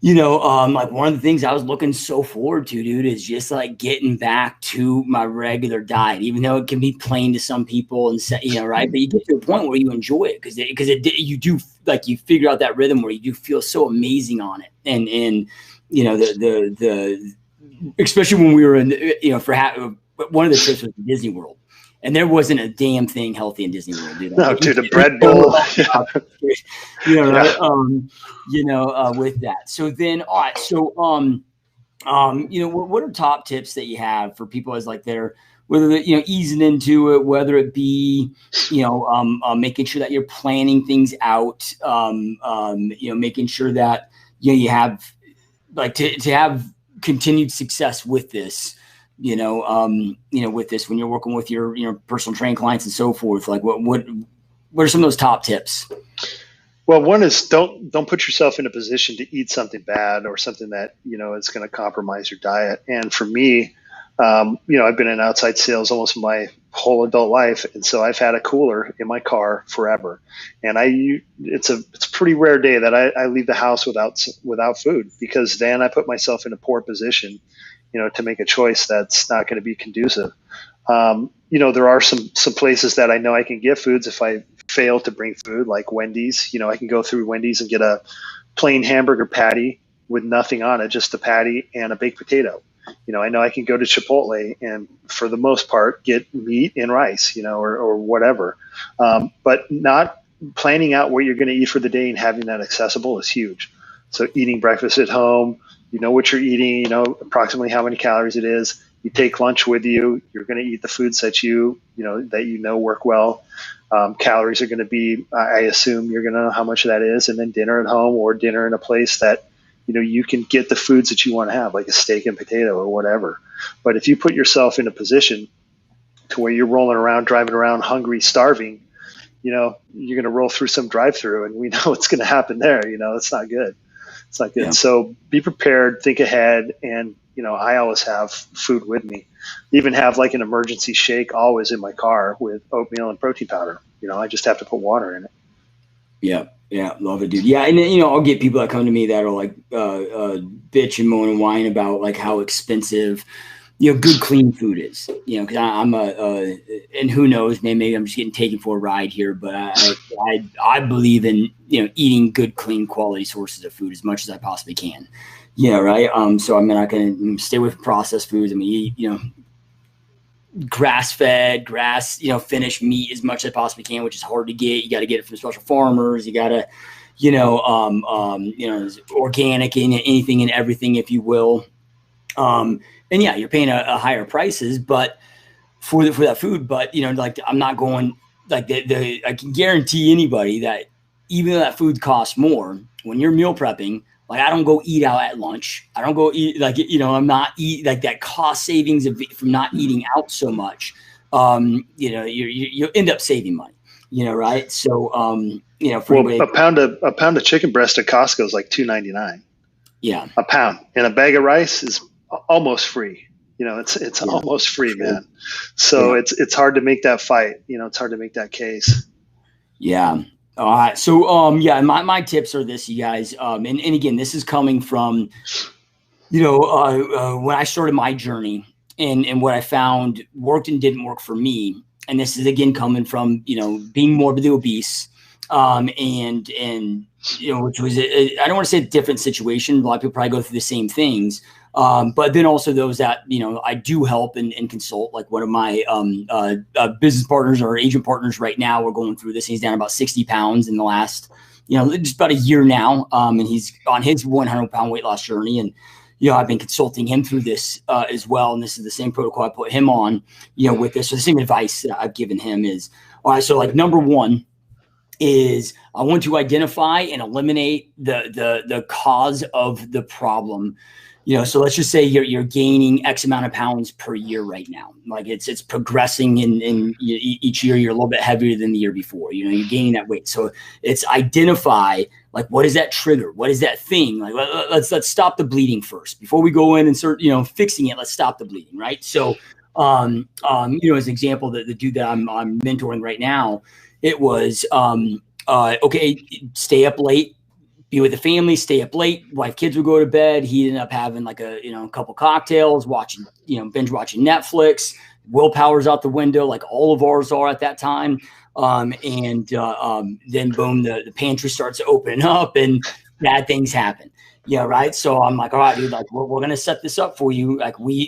like one of the things I was looking so forward to, dude, is just like getting back to my regular diet, even though it can be plain to some people and right. But you get to a point where you enjoy it because you do, like, you figure out that rhythm where you do feel so amazing on it. And the especially when we were in, for one of the trips was Disney World. And there wasn't a damn thing healthy in Disney World, dude. No, dude, a bread bowl. Right? With that. So then, all right. So, what are top tips that you have for people as like they're, whether they're, easing into it, whether it be, making sure that you're planning things out, making sure that, you have like to have continued success with this. With this, when you're working with your personal training clients and so forth, like what are some of those top tips? Well, one is don't put yourself in a position to eat something bad or something that, is going to compromise your diet. And for me, I've been in outside sales almost my whole adult life. And so I've had a cooler in my car forever. And it's a pretty rare day that I leave the house without food, because then I put myself in a poor position, to make a choice that's not going to be conducive. There are some places that I know I can get foods if I fail to bring food, like Wendy's. I can go through Wendy's and get a plain hamburger patty with nothing on it, just a patty and a baked potato. I know I can go to Chipotle and for the most part get meat and rice, or whatever. But not planning out what you're going to eat for the day and having that accessible is huge. So eating breakfast at home, you know what you're eating, approximately how many calories it is. You take lunch with you. You're going to eat the foods that work well. Calories are going to be, I assume you're going to know how much that is, and then dinner at home or dinner in a place that you can get the foods that you want to have, like a steak and potato or whatever. But if you put yourself in a position to where you're rolling around, driving around hungry, starving, you're going to roll through some drive-through, and we know what's going to happen there. It's not good. It's not good. Yeah. So be prepared, think ahead, and I always have food with me. Even have like an emergency shake always in my car with oatmeal and protein powder. I just have to put water in it. Yeah. Yeah. Love it, dude. Yeah. And I'll get people that come to me that are like, bitch and moan and whine about like how expensive, good clean food is, cause I'm and who knows, maybe I'm just getting taken for a ride here, but I believe in, eating good, clean quality sources of food as much as I possibly can. Yeah. Right. So I'm not going to stay with processed foods. I'm going to eat, grass-fed, finished meat as much as I possibly can, which is hard to get. You got to get it from special farmers. You got to, organic and anything and everything, if you will. And yeah, you're paying a higher prices, but for that food. But like I'm not going like I can guarantee anybody that even though that food costs more, when you're meal prepping, like I don't go eat out at lunch. I don't go eat I'm not eat like that cost savings from not eating out so much. You end up saving money. Right? So a pound of chicken breast at Costco is like $2.99. Yeah, a pound, and a bag of rice is almost free. It's almost free, man. So it's hard to make that fight. It's hard to make that case. Yeah. All right. So, my tips are this, you guys. And again, this is coming from, when I started my journey and what I found worked and didn't work for me. And this is again, coming from, being morbidly obese, which was, I don't want to say a different situation. A lot of people probably go through the same things. But then also those that, I do help and consult, like one of my business partners or agent partners right now, we're going through this. He's down about 60 pounds in the last, just about a year now. And he's on his 100-pound weight loss journey. And, I've been consulting him through this as well. And this is the same protocol I put him on, with this. So the same advice that I've given him is, all right, so like number one is I want to identify and eliminate the cause of the problem. So let's just say you're gaining X amount of pounds per year right now. Like it's progressing in each year, you're a little bit heavier than the year before, you're gaining that weight. So it's identify, like, what is that trigger? What is that thing? Like, let's stop the bleeding first before we go in and start, fixing it. Let's stop the bleeding. Right. So, as an example, the dude that I'm mentoring right now, it was, okay, stay up late, be with the family, stay up late. Wife, kids would go to bed. He ended up having like a couple cocktails, watching, binge watching Netflix. Willpower's out the window, like all of ours are at that time. Then boom, the pantry starts opening up and bad things happen. Yeah, right. So I'm like, all right, dude, like we're gonna set this up for you.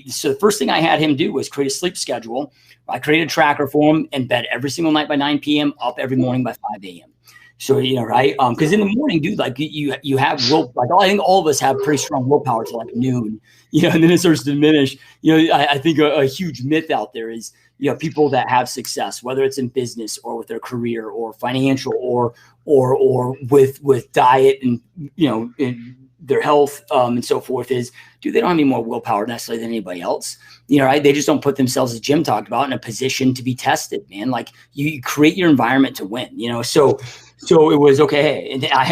So the first thing I had him do was create a sleep schedule. I created a tracker for him in bed every single night by 9 p.m., up every morning by 5 a.m. So, right. Because in the morning, dude, like you have I think all of us have pretty strong willpower to like noon, and then it starts to diminish. I think a huge myth out there is, people that have success, whether it's in business or with their career or financial or with diet and, in their health and so forth, is, dude, they don't have any more willpower necessarily than anybody else. Right? They just don't put themselves, as Jim talked about, in a position to be tested, man. Like you create your environment to win, So it was okay. And I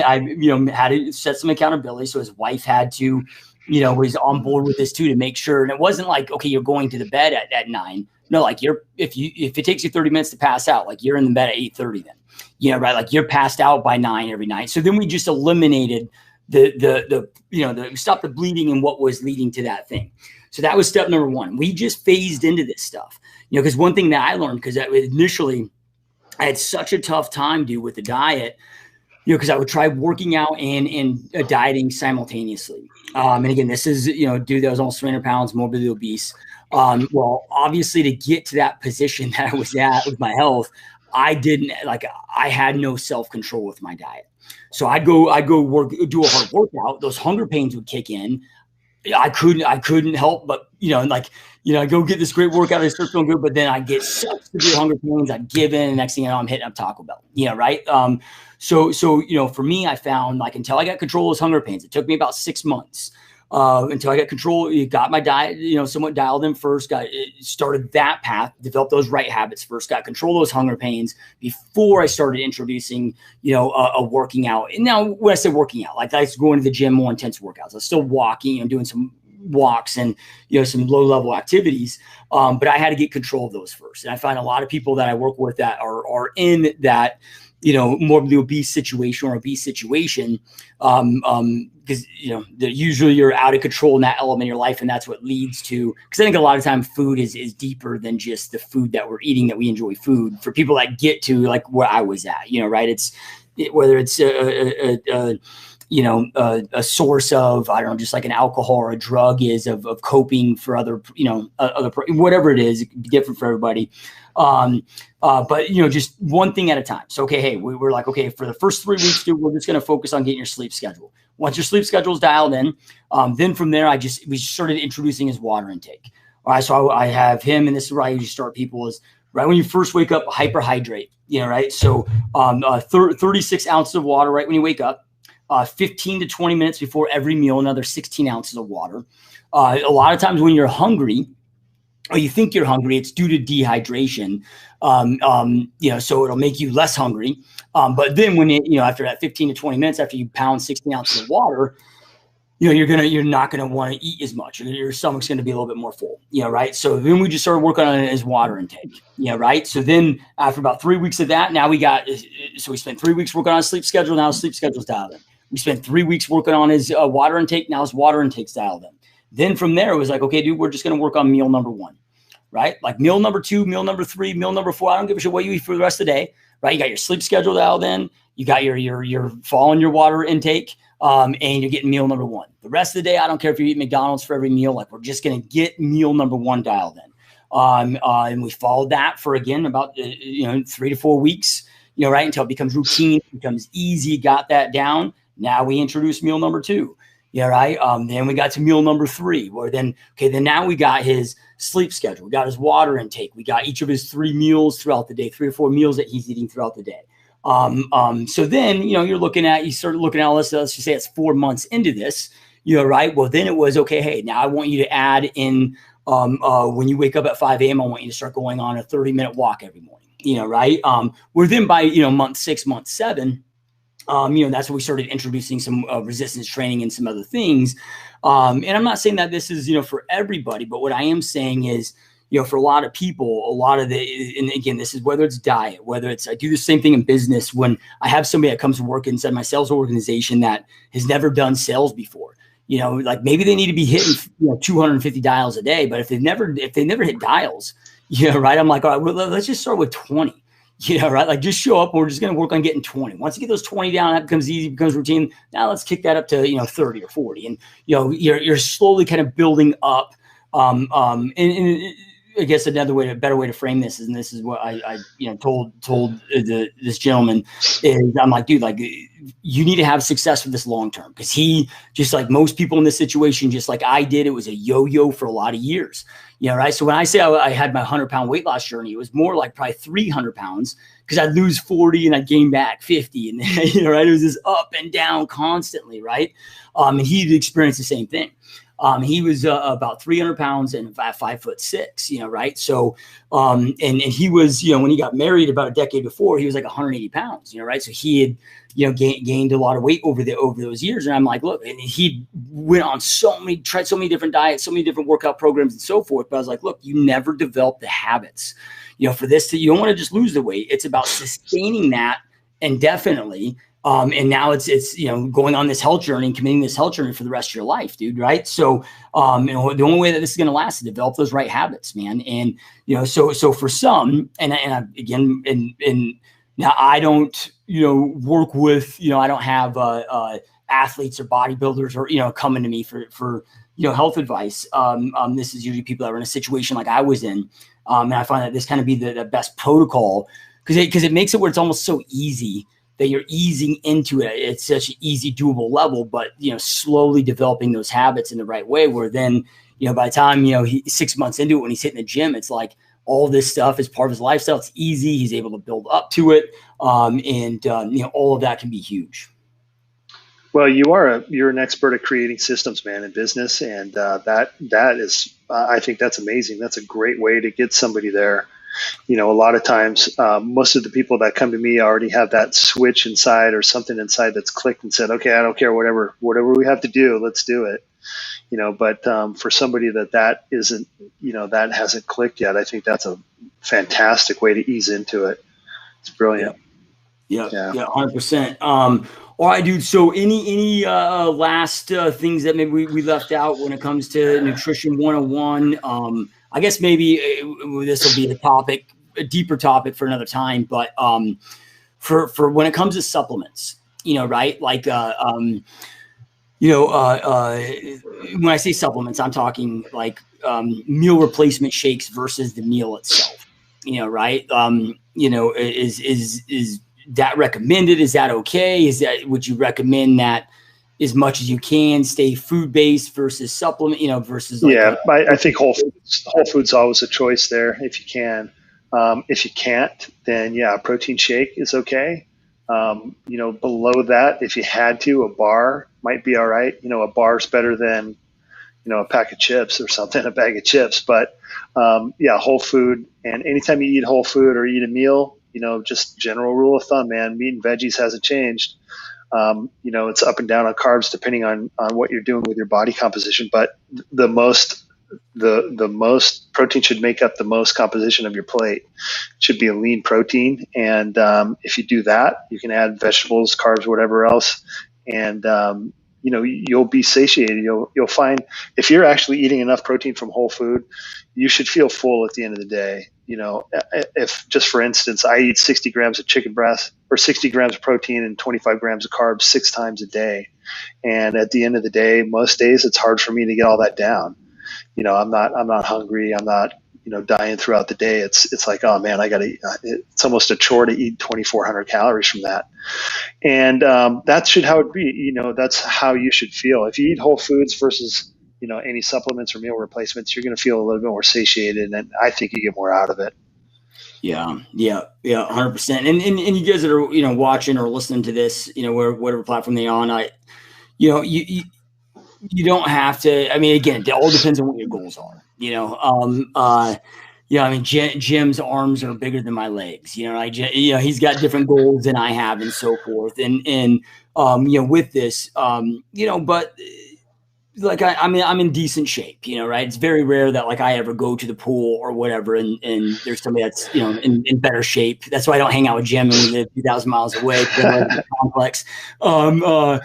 had to set some accountability. So his wife had to, was on board with this too, to make sure. And it wasn't like, okay, you're going to the bed at 9. No, like if it takes you 30 minutes to pass out, like you're in the bed at 8:30 then, right? Like you're passed out by 9 every night. So then we just eliminated the stop the bleeding and what was leading to that thing. So that was step number one. We just phased into this stuff, because one thing that I learned, because initially I had such a tough time, dude, with the diet. because I would try working out and dieting simultaneously. And again, this is, dude that was almost 300 pounds, morbidly obese. Well, obviously to get to that position that I was at with my health, I had no self-control with my diet. So I'd go do a hard workout. Those hunger pains would kick in. I couldn't help but, I go get this great workout. I start feeling good, but then I get such severe hunger pains. I give in. And next thing you know, I'm hitting up Taco Bell, right? So, for me, I found until I got control of those hunger pains, it took me about 6 months until I got control. Got my diet, somewhat dialed in first, started that path, developed those right habits first, got control of those hunger pains before I started introducing, a working out. And now when I say working out, I was going to the gym, more intense workouts. I was still walking and doing some walks and, some low level activities. But I had to get control of those first. And I find a lot of people that I work with that are in that, morbidly obese situation or obese situation, because usually you're out of control in that element of your life, and that's what leads to. Because I think a lot of time food is deeper than just the food that we're eating. That we enjoy food. For people that get to where I was at, right? Whether it's a source of, I don't know, just like an alcohol or a drug is of coping for other, whatever it is, it can be different for everybody. But just one thing at a time. So, okay, hey, we're like, okay, for the first 3 weeks, dude, we're just going to focus on getting your sleep schedule. Once your sleep schedule is dialed in, then from there, we started introducing his water intake. All right. So I have him, and this is where I usually start people is right when you first wake up, hyperhydrate, right? So, 36 ounces of water right when you wake up. 15 to 20 minutes before every meal, another 16 ounces of water. A lot of times when you're hungry, or you think you're hungry, it's due to dehydration. So it'll make you less hungry. But then when after that 15 to 20 minutes, after you pound 16 ounces of water, you're not gonna want to eat as much. Your stomach's gonna be a little bit more full, right? So then we just started working on his water intake, right? So then after about 3 weeks of that, now we spent 3 weeks working on his sleep schedule. Now his sleep schedule's dialed in. We spent 3 weeks working on his water intake. Now his water intake's dialed in. Then from there, it was like, okay, dude, we're just going to work on meal number 1, right? Like meal number 2, meal number 3, meal number 4. I don't give a shit what you eat for the rest of the day, right? You got your sleep schedule dialed in. You got your following your water intake, and you're getting meal number 1. The rest of the day, I don't care if you eat McDonald's for every meal. We're just going to get meal number 1 dialed in. And we followed that for, again, about 3 to 4 weeks, right, until it becomes routine, becomes easy. Got that down. Now we introduced meal number 2. Right. Then we got to meal number 3, where then now we got his sleep schedule. We got his water intake. We got each of his 3 meals throughout the day, 3 or 4 meals that he's eating throughout the day. So then, you started looking at all this, let's just say it's 4 months into this, right. Well, then it was, okay, hey, now I want you to add in, when you wake up at 5 a.m., I want you to start going on a 30-minute walk every morning, right. We're then by, month 6, month 7, that's when we started introducing some resistance training and some other things. And I'm not saying that this is, for everybody, but what I am saying is, for a lot of people, and again, this is whether it's diet, whether it's, I do the same thing in business. When I have somebody that comes to work inside my sales organization that has never done sales before, maybe they need to be hitting, 250 dials a day, but if they've never hit dials, right. I'm like, all right, well, let's just start with 20. Right. Just show up. We're just going to work on getting 20. Once you get those 20 down, that becomes easy, becomes routine. Now let's kick that up to, 30 or 40. And, you're slowly kind of building up. And I guess a better way to frame this is, and this is what I told this gentleman is, I'm like, dude, you need to have success with this long term, because he, just like most people in this situation, just like I did, it was a yo-yo for a lot of years. Right. So when I say I had my 100-pound weight loss journey, it was more like probably 300 pounds, because I'd lose 40 and I'd gain back 50, and right, it was just up and down constantly, right? And he'd experienced the same thing. He was about 300 pounds and 5'6", right? So, and he was, when he got married about a decade before, he was like 180 pounds, right? So he had, gained a lot of weight over those years. And I'm like, look, and he went on tried so many different diets, so many different workout programs and so forth. But I was like, look, you never develop the habits, for this, you don't want to just lose the weight. It's about sustaining that indefinitely. And now it's going on this health journey and committing this health journey for the rest of your life, dude. Right. So, the only way that this is going to last is develop those right habits, man. And, so for some, and again, and now I don't, work with, I don't have athletes or bodybuilders or, coming to me for health advice. This is usually people that are in a situation like I was in. And I find that this kind of be the best protocol because it makes it where it's almost so easy that you're easing into it. It's such an easy, doable level, but, slowly developing those habits in the right way where then, by the time, he's 6 months into it, when he's hitting the gym, it's like all this stuff is part of his lifestyle. It's easy. He's able to build up to it. All of that can be huge. Well, you're an expert at creating systems, man, in business, and that is, I think that's amazing. That's a great way to get somebody there. A lot of times, most of the people that come to me already have that switch inside or something inside that's clicked and said, okay, I don't care, whatever we have to do, let's do it. But for somebody that isn't, that hasn't clicked yet, I think that's a fantastic way to ease into it. It's brilliant. Yeah, 100%. All right, dude. So any last things that maybe we left out when it comes to nutrition 101? I guess maybe this will be a deeper topic for another time. But for when it comes to supplements, right? Like, when I say supplements, I'm talking like meal replacement shakes versus the meal itself. Right? Is that recommended? Is that okay? Would you recommend that as much as you can stay food-based versus supplement, versus I think whole foods always a choice there if you can. If you can't, then a protein shake is okay. Below that, if you had to, a bar might be all right. A bar's better than, a pack of chips or something, a bag of chips. But whole food, and anytime you eat whole food or eat a meal, just general rule of thumb, man, meat and veggies hasn't changed. It's up and down on carbs depending on what you're doing with your body composition, but the most protein should make up the most composition of your plate. It should be a lean protein. And if you do that, you can add vegetables, carbs, whatever else. And, you'll be satiated. You'll find if you're actually eating enough protein from whole food, you should feel full at the end of the day. If just for instance, I eat 60 grams of chicken breast or 60 grams of protein and 25 grams of carbs 6 times a day. And at the end of the day, most days it's hard for me to get all that down. I'm not hungry. I'm not, dying throughout the day. It's like, oh man, it's almost a chore to eat 2,400 calories from that. And that should how it be. That's how you should feel. If you eat whole foods versus, any supplements or meal replacements, you're going to feel a little bit more satiated, and I think you get more out of it. Yeah, 100%. And you guys that are watching or listening to this, whatever platform they're on, you don't have to. I mean, again, it all depends on what your goals are. Jim's arms are bigger than my legs. He's got different goals than I have, and so forth. And with this, but like I'm in decent shape, right? It's very rare that like I ever go to the pool or whatever, and there's somebody that's in better shape. That's why I don't hang out with Jim, and we live 2,000 miles away. Complex, but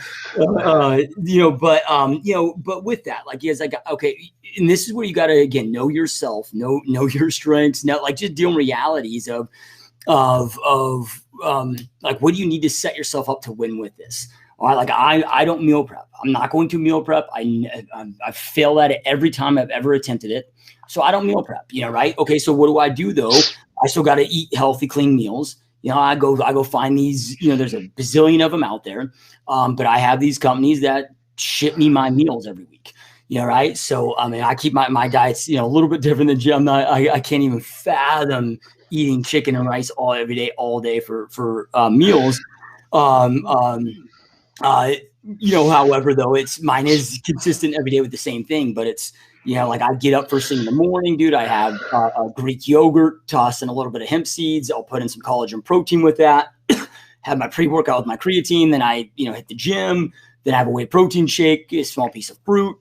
with that, like he's like, okay, and this is where you got to again know yourself, know your strengths, like just deal in realities of like what do you need to set yourself up to win with this. All right, like I don't meal prep. I'm not going to meal prep. I fail at it every time I've ever attempted it. So I don't meal prep, right? Okay, so what do I do though? I still got to eat healthy, clean meals. I go find these, there's a bazillion of them out there. But I have these companies that ship me my meals every week, right? So, I keep my diets, a little bit different than Jim. I can't even fathom eating chicken and rice every day, all day for meals. However, though, mine is consistent every day with the same thing, but it's, like I get up first thing in the morning, dude. I have a Greek yogurt, toss in a little bit of hemp seeds. I'll put in some collagen protein with that, have my pre-workout with my creatine. Then I, hit the gym. Then I have a whey protein shake, a small piece of fruit.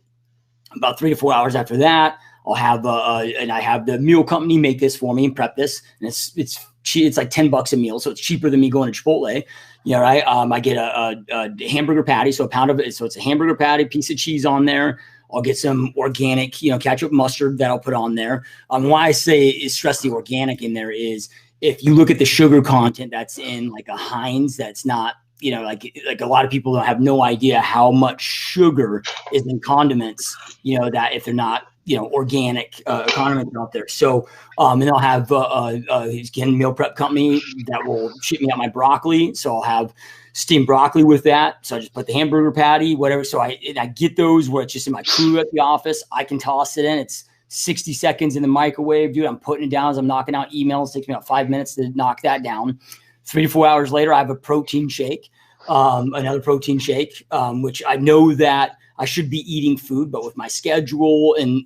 About 3 to 4 hours after that, I'll have, and I have the meal company make this for me and prep this. And it's like $10 a meal. So it's cheaper than me going to Chipotle. Right. I get a hamburger patty. So a pound of it. So it's a hamburger patty, piece of cheese on there. I'll get some organic, ketchup, mustard that I'll put on there. Why I say stress the organic in there is if you look at the sugar content that's in like a Heinz, that's not, like a lot of people have no idea how much sugar is in condiments, that if they're not, organic condiments out there. So, and I'll have again, meal prep company that will ship me out my broccoli. So I'll have steamed broccoli with that. So I just put the hamburger patty, whatever. So I get those where it's just in my crew at the office. I can toss it in. It's 60 seconds in the microwave, dude. I'm putting it down as I'm knocking out emails. It takes me about 5 minutes to knock that down. 3 to 4 hours later, I have a protein shake, another protein shake, which I know that I should be eating food, but with my schedule and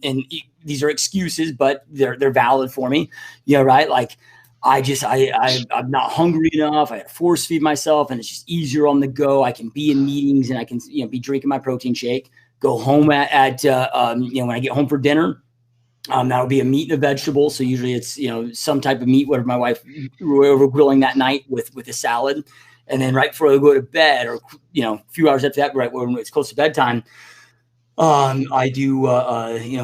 these are excuses, but they're valid for me. Right. Like I'm not hungry enough. I force feed myself, and it's just easier on the go. I can be in meetings, and I can, be drinking my protein shake, go home at when I get home for dinner. That'll be a meat and a vegetable. So usually it's, some type of meat, whatever my wife, we're grilling that night with a salad. And then right before I go to bed, or, a few hours after that, right when it's close to bedtime, I do,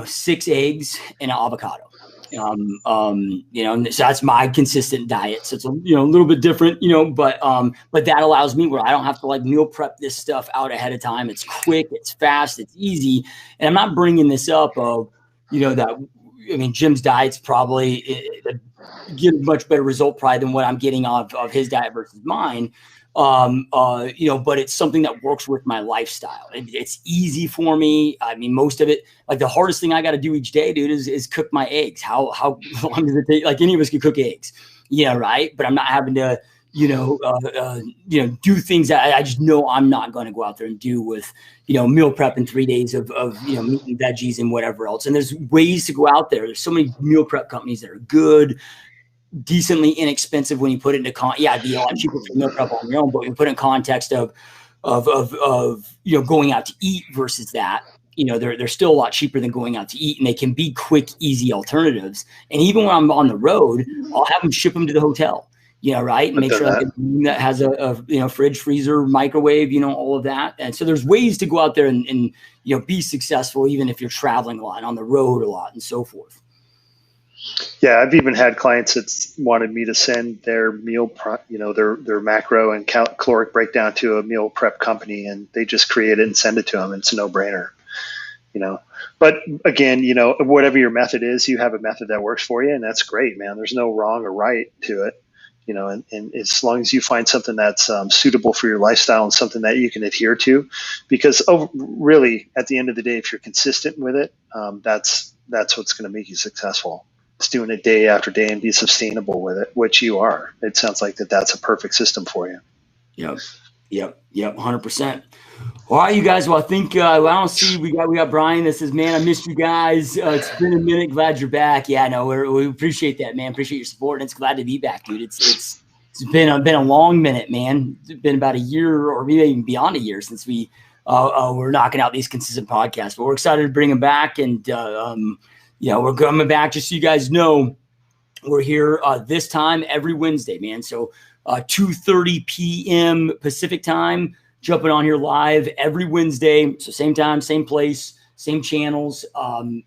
6 eggs and an avocado. So that's my consistent diet. So it's a little bit different, but that allows me where I don't have to like meal prep this stuff out ahead of time. It's quick, it's fast, it's easy. And I'm not bringing this up of, Jim's diet's probably get a much better result probably than what I'm getting of his diet versus mine. But it's something that works with my lifestyle. It's easy for me. I mean, most of it, like the hardest thing I got to do each day, dude, is cook my eggs. How long does it take? Like any of us could cook eggs, right? But I'm not having to, do things that I just know I'm not going to go out there and do with, meal prep in 3 days of meat and veggies and whatever else. And there's ways to go out there. There's so many meal prep companies that are good, decently inexpensive when you put it into it'd be a lot cheaper for meal prep on your own, but when you put it in context of going out to eat versus that, they're still a lot cheaper than going out to eat, and they can be quick, easy alternatives. And even when I'm on the road, I'll have them ship them to the hotel, right? And make sure that has a fridge, freezer, microwave, all of that. And so there's ways to go out there and be successful, even if you're traveling a lot, on the road a lot, and so forth. Yeah, I've even had clients that wanted me to send their meal, their macro and caloric breakdown to a meal prep company, and they just create it and send it to them. It's a no-brainer, But again, whatever your method is, you have a method that works for you, and that's great, man. There's no wrong or right to it, and as long as you find something that's suitable for your lifestyle and something that you can adhere to, because really, at the end of the day, if you're consistent with it, that's what's going to make you successful. It's doing it day after day and be sustainable with it, which you are. It sounds like that's a perfect system for you. Yep. 100%. All right, you guys. Well, I think I don't see we got Brian. That says, man, I missed you guys. It's been a minute. Glad you're back. Yeah, no, we appreciate that, man. Appreciate your support, and it's glad to be back, dude. It's been a long minute, man. It's been about a year, or maybe even beyond a year, since we're knocking out these consistent podcasts. But we're excited to bring them back, and we're coming back. Just so you guys know, we're here this time every Wednesday, man. So 2:30 p.m. Pacific time, jumping on here live every Wednesday. So same time, same place, same channels.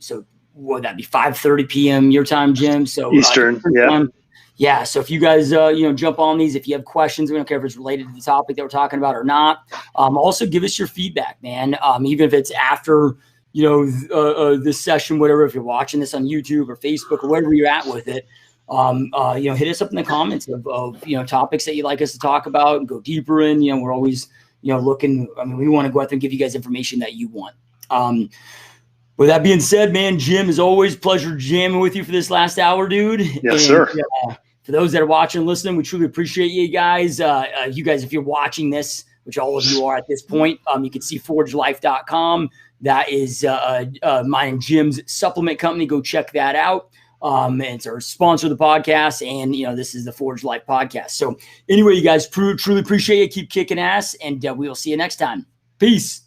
So would that be 5:30 p.m. your time, Jim? So Eastern, yeah. Time. Yeah. So if you guys, jump on these, if you have questions, we don't care if it's related to the topic that we're talking about or not. Also give us your feedback, man. Even if it's after, this session, whatever, if you're watching this on YouTube or Facebook or wherever you're at with it, hit us up in the comments of topics that you'd like us to talk about and go deeper in. We're always, looking, we want to go out there and give you guys information that you want. With that being said, man, Jim, as always, pleasure jamming with you for this last hour, dude. Yes, sir. For those that are watching and listening, we truly appreciate you guys. You guys, if you're watching this, which all of you are at this point, you can see forgelife.com. That is mine and Jim's supplement company. Go check that out. And it's our sponsor of the podcast. And, this is the Forj Life podcast. So anyway, you guys, truly appreciate it. Keep kicking ass, and we will see you next time. Peace.